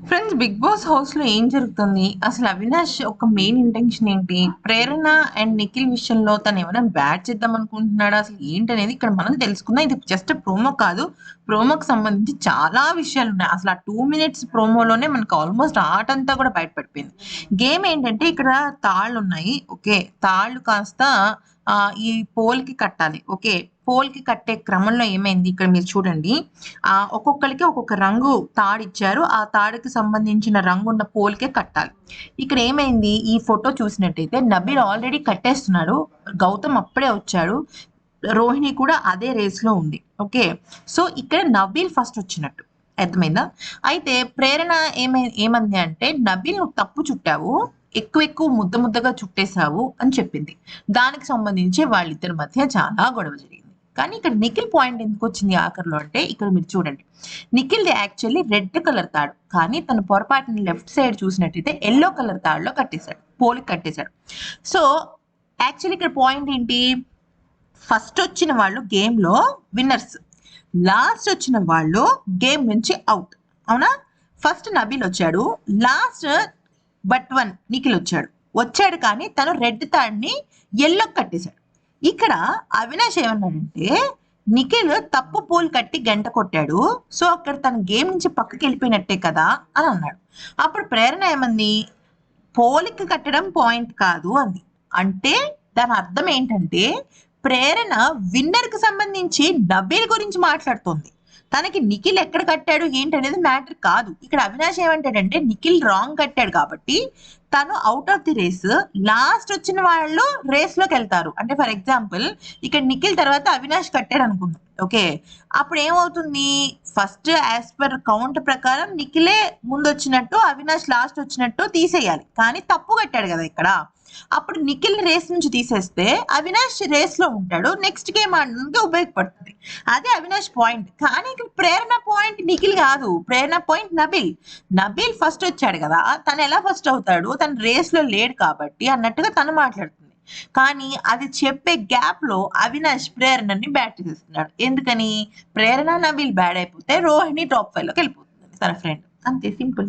Friends, big boss house లో ఏం జరుగుతుంది? అసలు అవినాష్ ఒక మెయిన్ ఇంటెన్షన్ ఏంటి? ప్రేరణ అండ్ నిఖిల్ విషయంలో తను ఏమైనా బ్యాడ్ చేద్దాం అనుకుంటున్నాడా? అసలు ఏంటనేది ఇక్కడ మనం తెలుసుకుందాం. ఇది జస్ట్ ప్రోమో కాదు. ప్రోమోకి సంబంధించి చాలా విషయాలు ఉన్నాయి. అసలు ఆ 2 minutes ప్రోమోలోనే మనకు ఆల్మోస్ట్ ఆట అంతా కూడా బయటపడిపోయింది. గేమ్ ఏంటంటే ఇక్కడ తాళ్ళు ఉన్నాయి. ఓకే, తాళ్ళు కాస్త ఆ, ఈ పోల్కి కట్టాలి. ఓకే, పోల్కి కట్టే క్రమంలో ఏమైంది ఇక్కడ మీరు చూడండి. ఒక్కొక్కరికి ఒక్కొక్క రంగు తాడిచ్చారు. ఆ తాడుకి సంబంధించిన రంగు ఉన్న పోల్కే కట్టాలి. ఇక్కడ ఏమైంది, ఈ ఫోటో చూసినట్టయితే నబీల్ ఆల్రెడీ కట్టేస్తున్నాడు. గౌతమ్ అప్పుడే వచ్చాడు. రోహిణి కూడా అదే రేస్ లో ఉంది. ఓకే, సో ఇక్కడ నబీల్ ఫస్ట్ వచ్చినట్టు అర్థమైందా? అయితే ప్రేరణ ఏమంది అంటే, నబీల్ నువ్వు తప్పు చుట్టావు, ఎక్కువ ఎక్కువ ముద్ద ముద్దగా చుట్టేశావు అని చెప్పింది. దానికి సంబంధించి వాళ్ళిద్దరి మధ్య చాలా గొడవ జరిగింది. కానీ ఇక్కడ నిఖిల్ పాయింట్ ఎందుకు వచ్చింది ఆఖరిలో అంటే, ఇక్కడ మీరు చూడండి, నిఖిల్ది యాక్చువల్లీ రెడ్ కలర్ తాడు, కానీ తను పొరపాటుని లెఫ్ట్ సైడ్ చూసినట్టయితే ఎల్లో కలర్ తాడులో కట్టేశాడు, పోలికి కట్టేశాడు. సో యాక్చువల్లీ ఇక్కడ పాయింట్ ఏంటి, ఫస్ట్ వచ్చిన వాళ్ళు గేమ్ లో విన్నర్స్, లాస్ట్ వచ్చిన వాళ్ళు గేమ్ నుంచి అవుట్. అవునా? ఫస్ట్ నబీల్ వచ్చాడు, లాస్ట్ బట్ వన్ నిఖిల్ వచ్చాడు కానీ తను రెడ్ తాడ్ని ఎల్లో కట్టేశాడు. ఇక్కడ అవినాష్ ఏమన్నాడంటే, నిఖిల్ తప్పు పోల్ కట్టి గంట కొట్టాడు, సో అక్కడ తన గేమ్ నుంచి పక్కకి వెళ్ళిపోయినట్టే కదా అని అన్నాడు. అప్పుడు ప్రేరణ ఏమంది, పోలికి కట్టడం పాయింట్ కాదు అంది. అంటే దాని అర్థం ఏంటంటే, ప్రేరణ విన్నర్ కి సంబంధించి నబీల్ గురించి మాట్లాడుతోంది. తనకి నిఖిల్ ఎక్కడ కట్టాడు ఏంటి అనేది మ్యాటర్ కాదు. ఇక్కడ అవినాష్ ఏమంటాడంటే, నిఖిల్ రాంగ్ కట్టాడు కాబట్టి తను out of the race, last వచ్చిన వాళ్ళు రేస్ లోకి వెళ్తారు. అంటే ఫర్ ఎగ్జాంపుల్ ఇక్కడ నిఖిల్ తర్వాత అవినాష్ కట్టాడు అనుకుందాం. ఓకే, అప్పుడు ఏమవుతుంది, ఫస్ట్ యాజ్ పర్ కౌంట్ ప్రకారం నిఖిలే ముందు వచ్చినట్టు అవినాష్ లాస్ట్ వచ్చినట్టు తీసేయాలి. కానీ తప్పు కట్టాడు కదా ఇక్కడ. అప్పుడు నిఖిల్ రేస్ నుంచి తీసేస్తే అవినాష్ రేస్ లో ఉంటాడు, నెక్స్ట్ గేమ్ ఆడడానికి ఉపయోగపడుతుంది. అదే అవినాష్ పాయింట్. కానీ ఇక్కడ ప్రేరణ పాయింట్ నిఖిల్ కాదు, ప్రేరణ పాయింట్ నబీల్. నబీల్ ఫస్ట్ వచ్చాడు కదా, తను ఎలా ఫస్ట్ అవుతాడు, తను రేస్ లో లేడు కాబట్టి అన్నట్టుగా తను మాట్లాడుతుంది. కానీ అది చెప్పే గ్యాప్ లో అవినాష్ ప్రేరణని బ్యాట్ చేస్తున్నాడు. ఎందుకని, ప్రేరణ నబీల్ బ్యాడ్ అయిపోతే రోహిణి టాప్ 5 లోకి వెళ్ళిపోతుంది, తన ఫ్రెండ్. అంతే, సింపుల్.